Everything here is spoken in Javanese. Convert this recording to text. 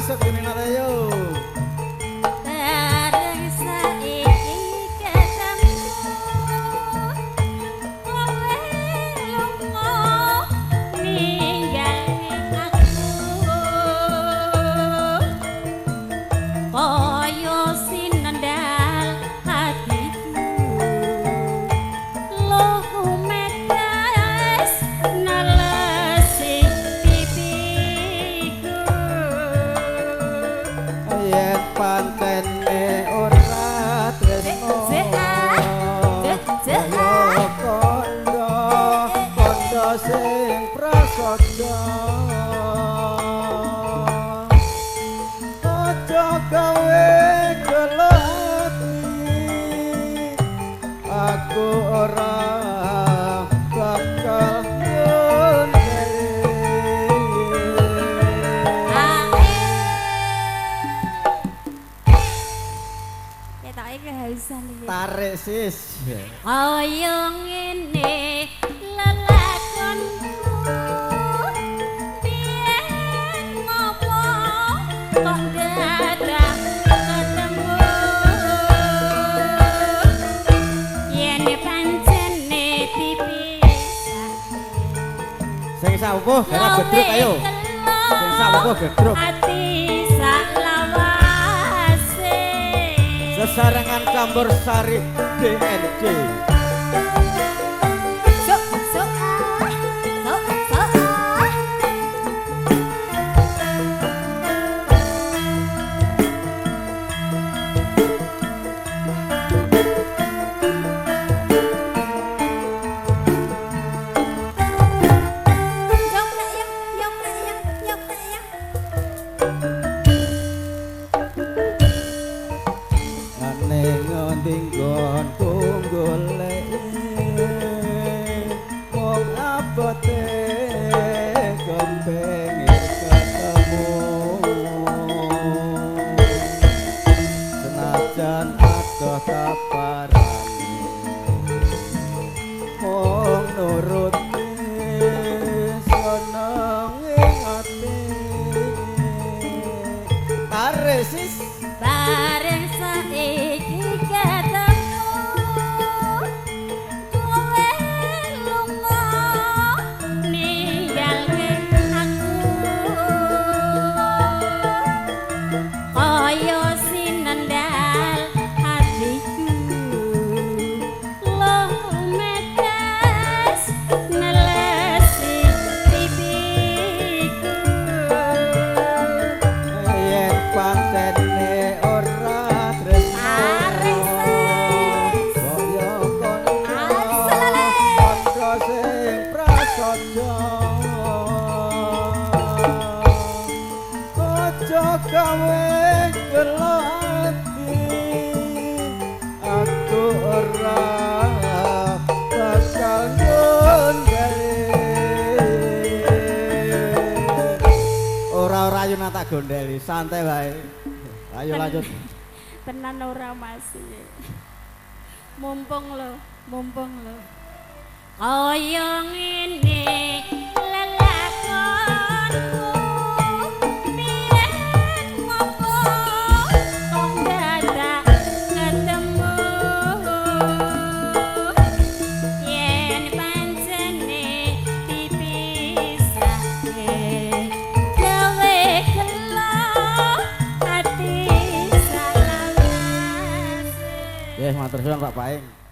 masuk ini nate yo. Bareng saiki ketemu kowe lunga ninggalin aku koyo sinendal hatiku lohu medas nelesi pipiku Yen pantene ora tresno kaya kondo sing prasaja aja gawe gelati aku ora bakal kehausan iki. tarik sis Kaya ngene lelakonku biyen ngopo kok dadak ketemu yen pancene dipisah sing sapuh gara gedruk ayo sing sapuh gedruk ati salawase sesarengan campur sari DND sok sok tinggon golek wong abote gembeng ketemu senajan adoh kaparane wong nurut seneng ing ati taresis bareng saiki ketemu kowe lunga ninggalin aku kaya sinendal hatiku loh medas nelesi pipiku yen pantene ora tresno kaya kondo sing prasaja aja gawe gelati aku ora bakal ora ayo tak gondeli santai wae ayo lanjut tenan ora masih mumpung lo kaya ngene lelakonku biyen ngopo kok dadak ketemu yen pancene dipisahke gawe gelo ati salawase yes matur suwun Pak Paing